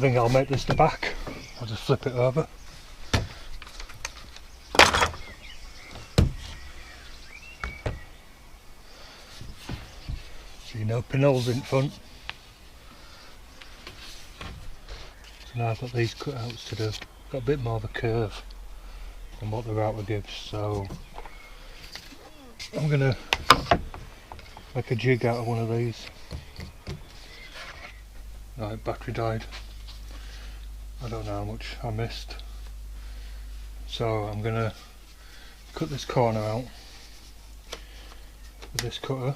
think I'll make this the back. I'll just flip it over. So you know, pinholes in front. So now I've got these cutouts to do. Got a bit more of a curve than what the router gives, so I'm gonna make a jig out of one of these. Right, battery died. I don't know how much I missed. So I'm gonna cut this corner out with this cutter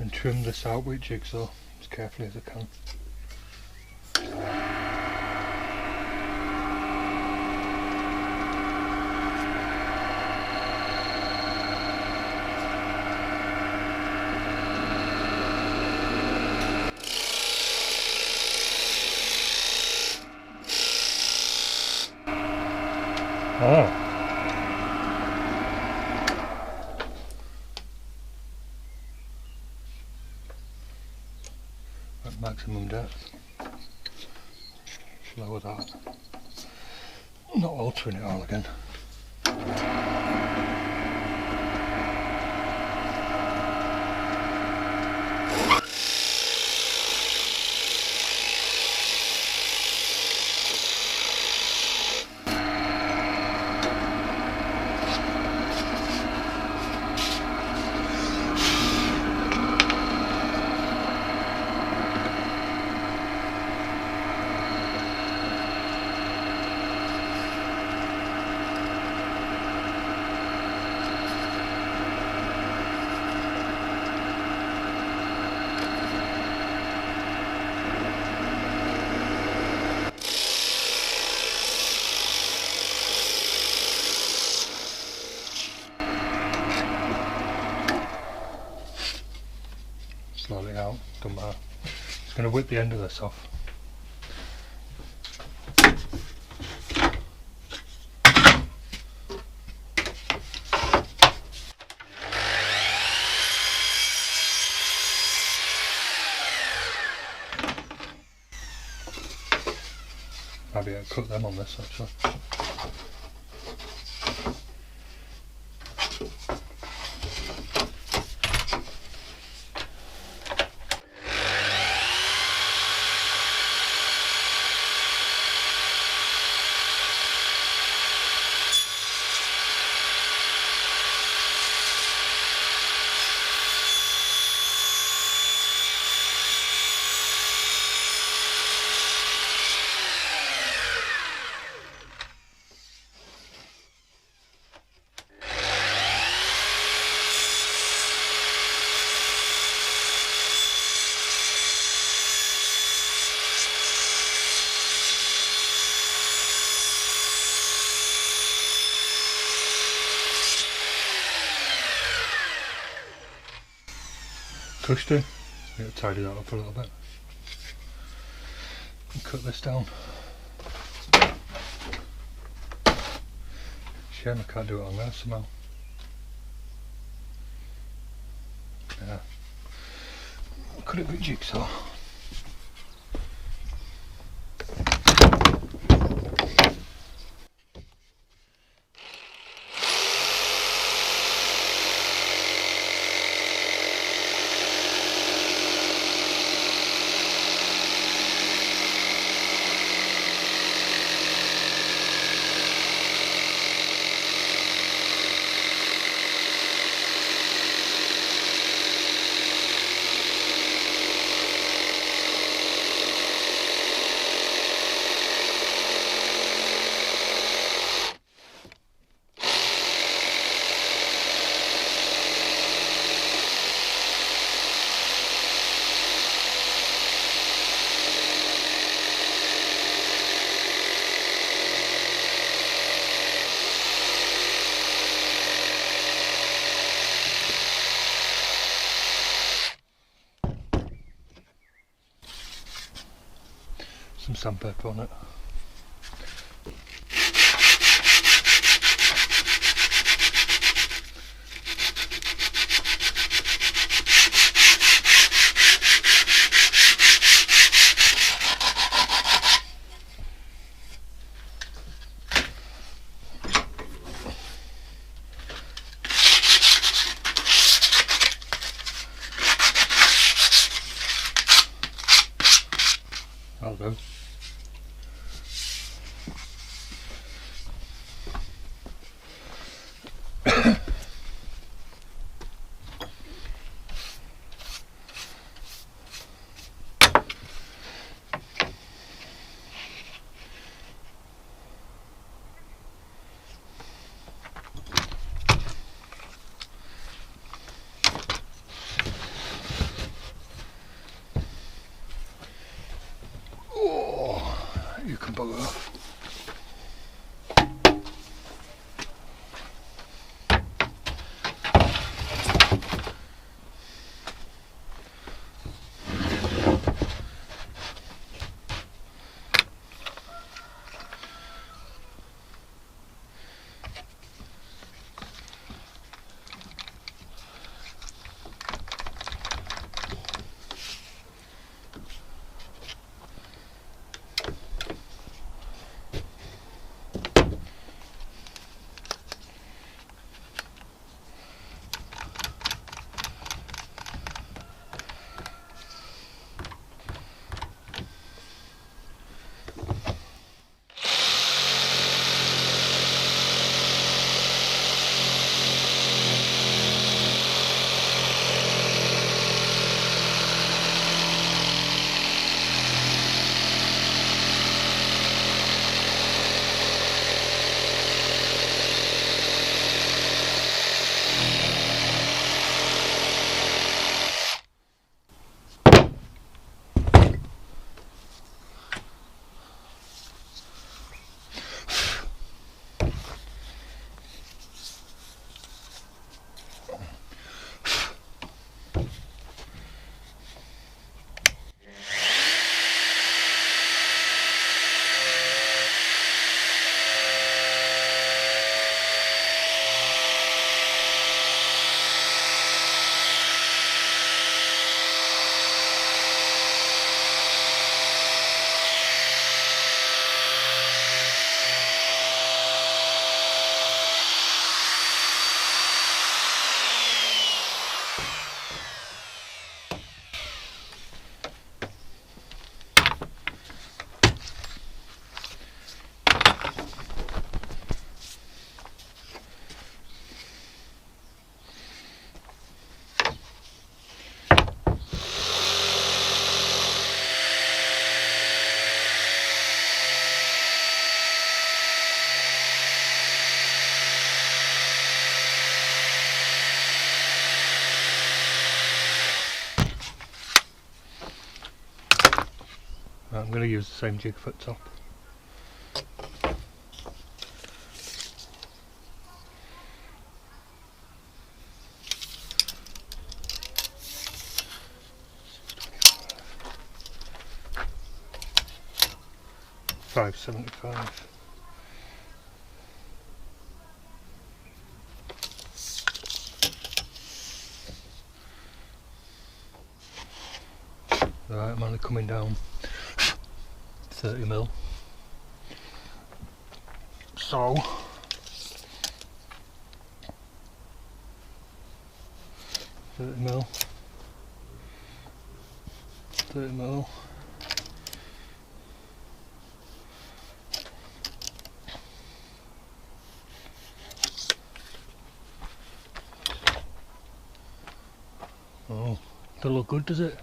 and trim this out with jigsaw as carefully as I can. At maximum depth. Lower that. Not altering it all again. Slowly out, don't matter. Just going to whip the end of this off. Maybe I'll cut them on this actually. Pushed it. I'm going to tidy that up a little bit and cut this down. Shame I can't do it on there somehow. Yeah. Could it be jigsaw? Some sandpaper on it. I'll do. You can bugger off. I'm going to use the same jig foot top. $5.75. Right, I'm only coming down 30mm. So 30mm, 30mm. Oh, doesn't look good, does it?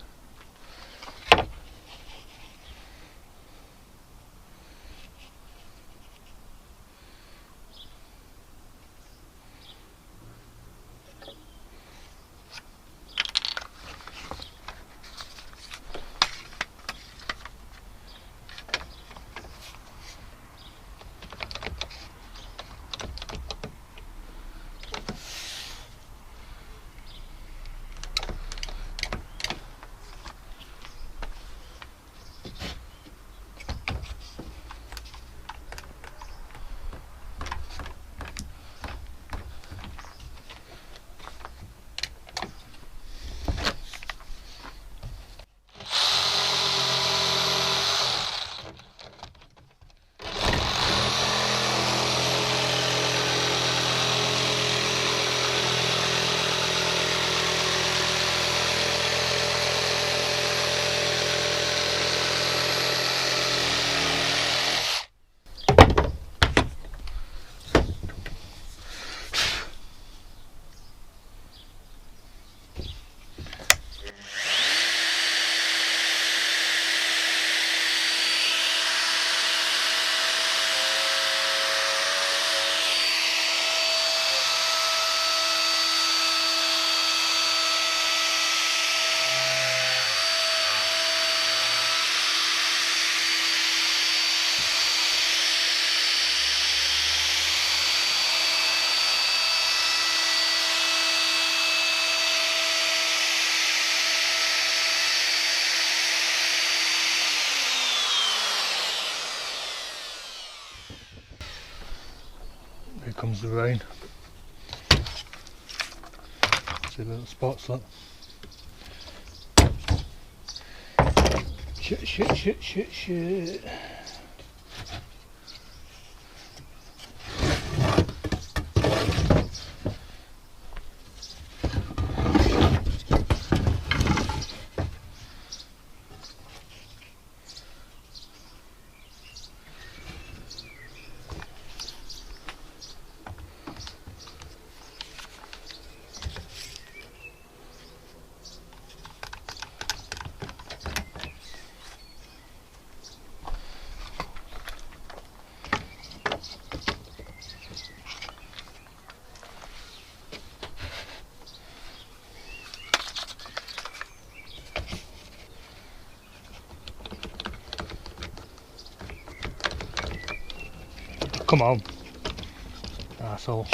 comes the rain. See the little spots, look. Shit. Come on, asshole.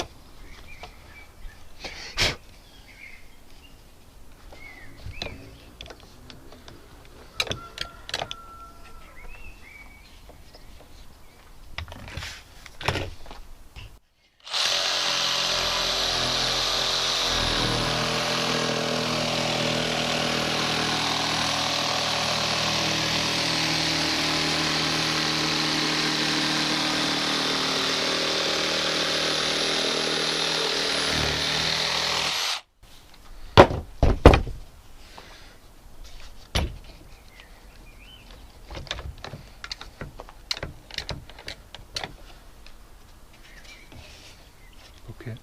Okay.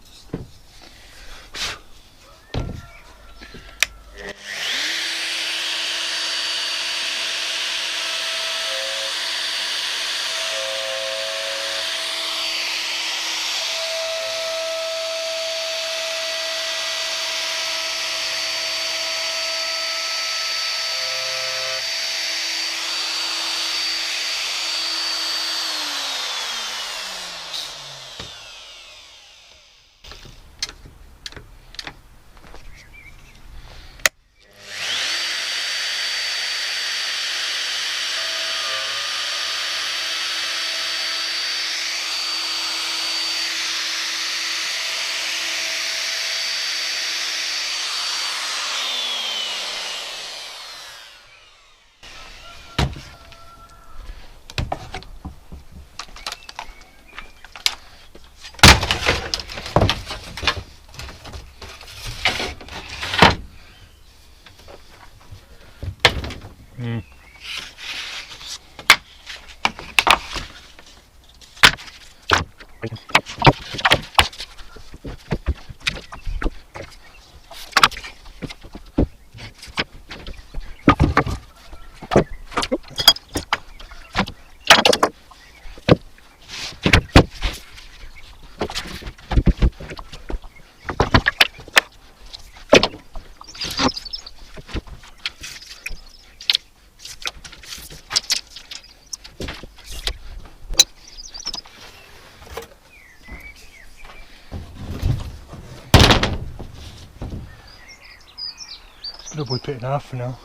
Gonna whip it in half for now.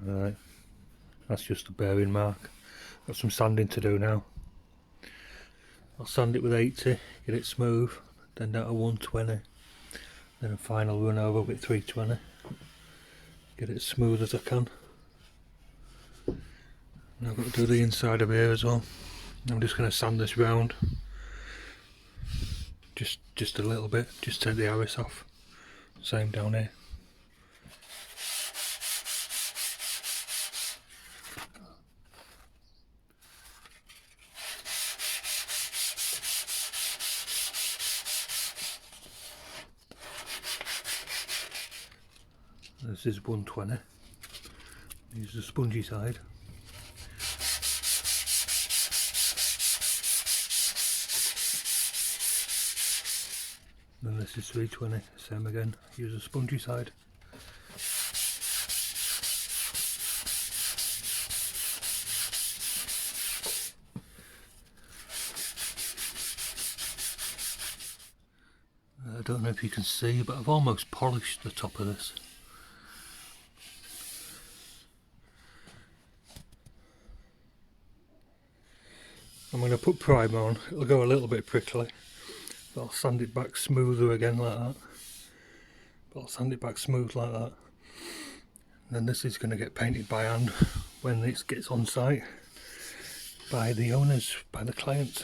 Right, that's just a bearing mark. Got some sanding to do now. I'll sand it with 80, get it smooth, then down to 120, then a final run over with 320, get it as smooth as I can. Now I've got to do the inside of here as well. I'm just going to sand this round, just a little bit, just take the iris off. Same down here. This is 120. Use the spongy side. Then this is 320, same again, use a spongy side. I don't know if you can see, but I've almost polished the top of this. I'm going to put primer on, it'll go a little bit prickly. I'll sand it back smoother again like that. But I'll sand it back smooth like that. And then this is going to get painted by hand when this gets on site by the owners, by the clients.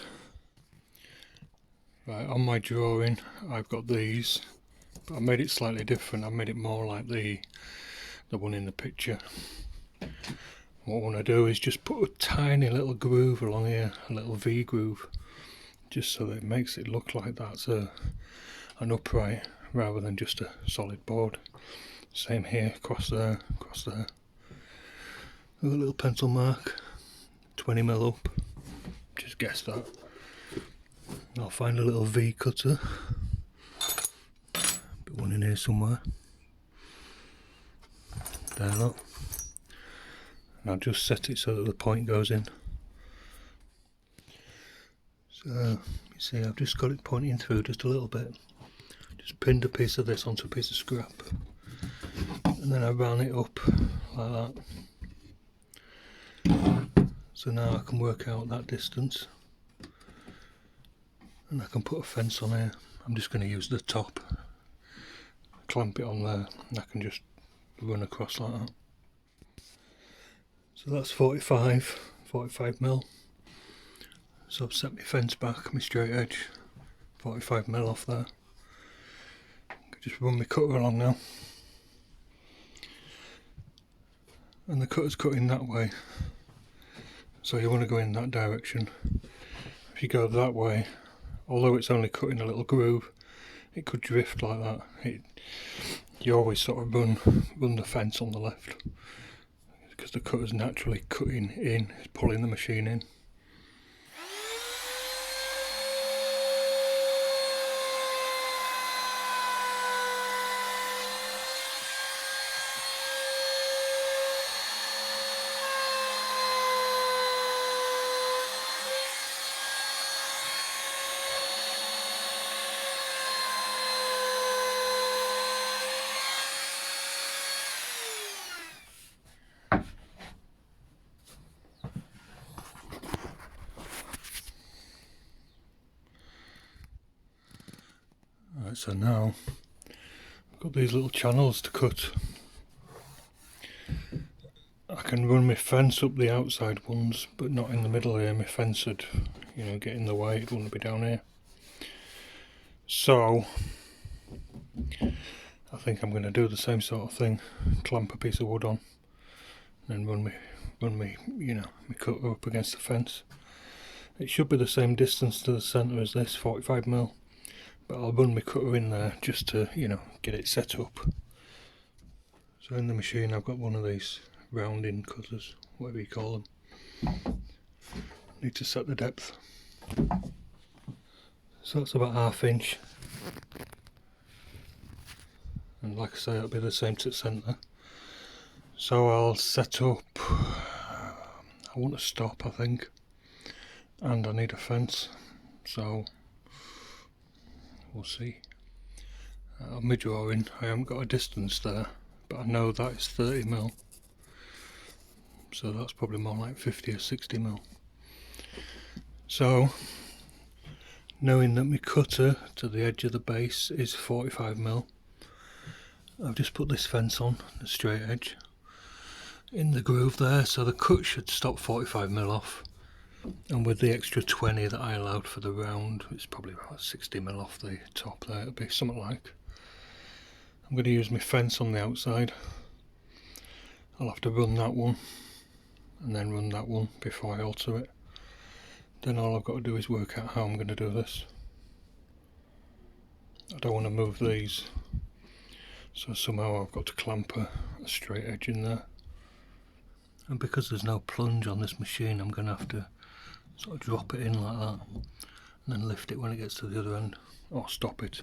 Right, on my drawing I've got these, but I made it slightly different. I made it more like the one in the picture. What I want to do is just put a tiny little groove along here, a little V groove, just so that it makes it look like that's an upright rather than just a solid board. Same here, across there, across there. With a little pencil mark, 20mm up, just guess that. I'll find a little V cutter, put one in here somewhere. There, look. And I'll just set it so that the point goes in. So, you see, I've just got it pointing through just a little bit. Just pinned a piece of this onto a piece of scrap. And then I ran it up like that. So now I can work out that distance. And I can put a fence on here. I'm just going to use the top. Clamp it on there. And I can just run across like that. So that's 45mm. So I've set my fence back, my straight edge, 45mm off there. Just run my cutter along now. And the cutter's cutting that way. So you want to go in that direction. If you go that way, although it's only cutting a little groove, it could drift like that. You always sort of run the fence on the left. Because the cutter's naturally cutting in, it's pulling the machine in. Right, so now I've got these little channels to cut. I can run my fence up the outside ones, but not in the middle here. My fence would, get in the way. It wouldn't be down here. So I think I'm going to do the same sort of thing. Clamp a piece of wood on, and run my cutter up against the fence. It should be the same distance to the centre as this, 45mm. But I'll run my cutter in there just to, get it set up. So in the machine I've got one of these rounding cutters, whatever you call them. Need to set the depth. So that's about 1/2 inch. And like I say, it'll be the same to the centre. So I'll set up, I want to stop, I think. And I need a fence. So we'll see. On my drawing I haven't got a distance there, but I know that is 30mm. so that's probably more like 50 or 60 mil. So knowing that my cutter to the edge of the base is 45 mil, I've just put this fence on the straight edge in the groove there, so the cut should stop 45 mil off, and with the extra 20 that I allowed for the round, it's probably about 60 mil off the top there. It'll be something like. I'm going to use my fence on the outside. I'll have to run that one and then run that one before I alter it. Then all I've got to do is work out how I'm going to do this. I don't want to move these, so somehow I've got to clamp a straight edge in there. And because there's no plunge on this machine, I'm going to have to sort of drop it in like that and then lift it when it gets to the other end, or stop it.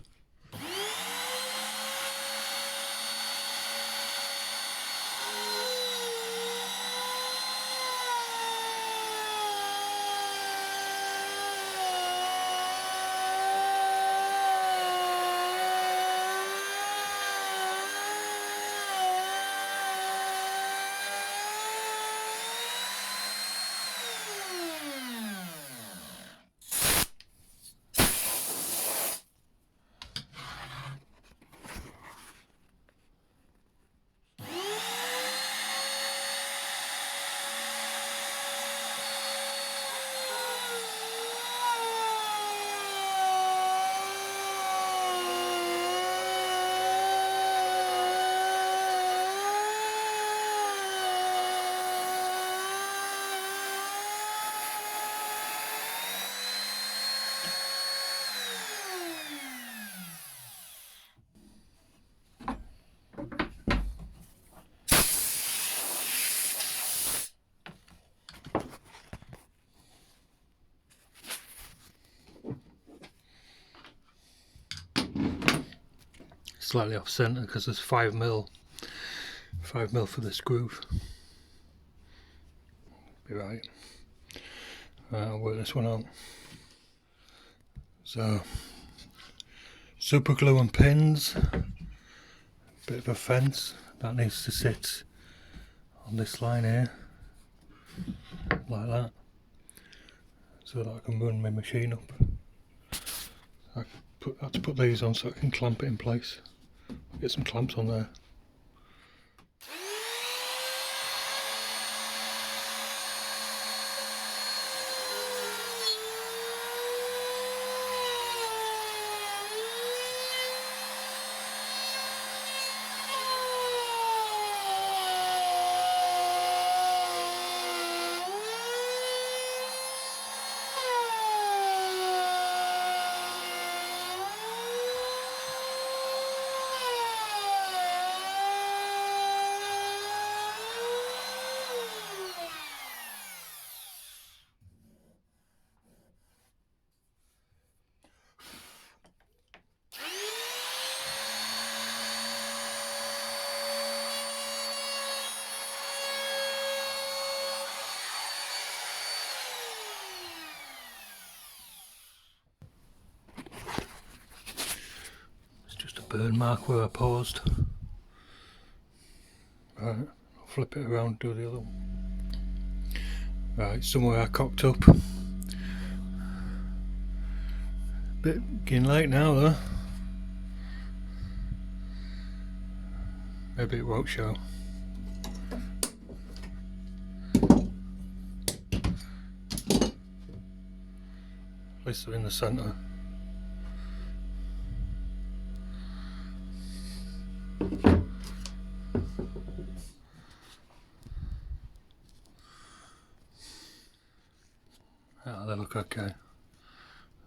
Slightly off centre because there's 5 mil for this groove. Be right. I'll work this one out. So super glue and pins, bit of a fence that needs to sit on this line here like that, so that I can run my machine up. I have to put these on so I can clamp it in place. Get some clamps on there. Burn mark where I paused. Right, I'll flip it around, do the other one. Right, somewhere I cocked up. Bit getting late now though. Maybe it won't show. At least they're in the centre. Ah, they look okay.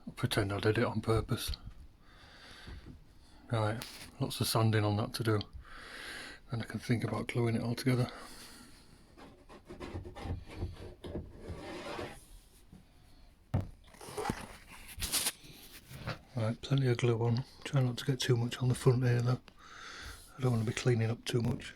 I'll pretend I did it on purpose. Right, lots of sanding on that to do. Then I can think about gluing it all together. Right, plenty of glue on. Try not to get too much on the front here though. I don't want to be cleaning up too much.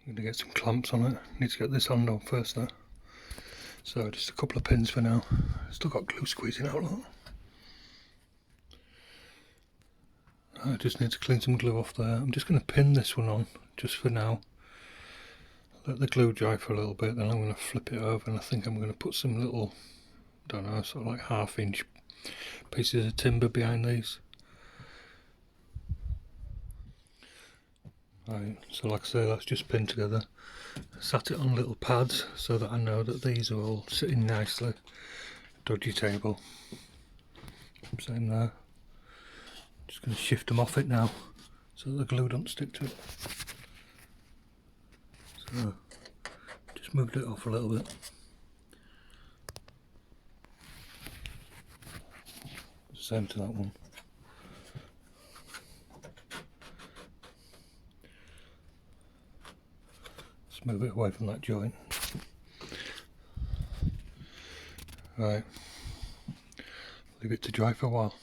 I'm going to get some clamps on it. Need to get this hand on first though. So just a couple of pins for now. Still got glue squeezing out a lot. I just need to clean some glue off there. I'm just going to pin this one on just for now. Let the glue dry for a little bit, then I'm going to flip it over, and I think I'm going to put some little, I don't know, sort of like 1/2 inch pieces of timber behind these. Right, so like I say, that's just pinned together. I sat it on little pads so that I know that these are all sitting nicely. Dodgy table. Same there. Just going to shift them off it now so that the glue don't stick to it. So, just moved it off a little bit. Same to that one. Let's move it away from that joint. Right. Leave it to dry for a while.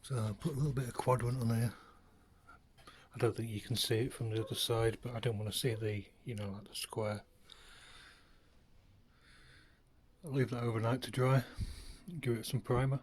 So I'll put a little bit of quadrant on here. I don't think you can see it from the other side, but I don't want to see the, you know, like the square. I'll leave that overnight to dry, give it some primer.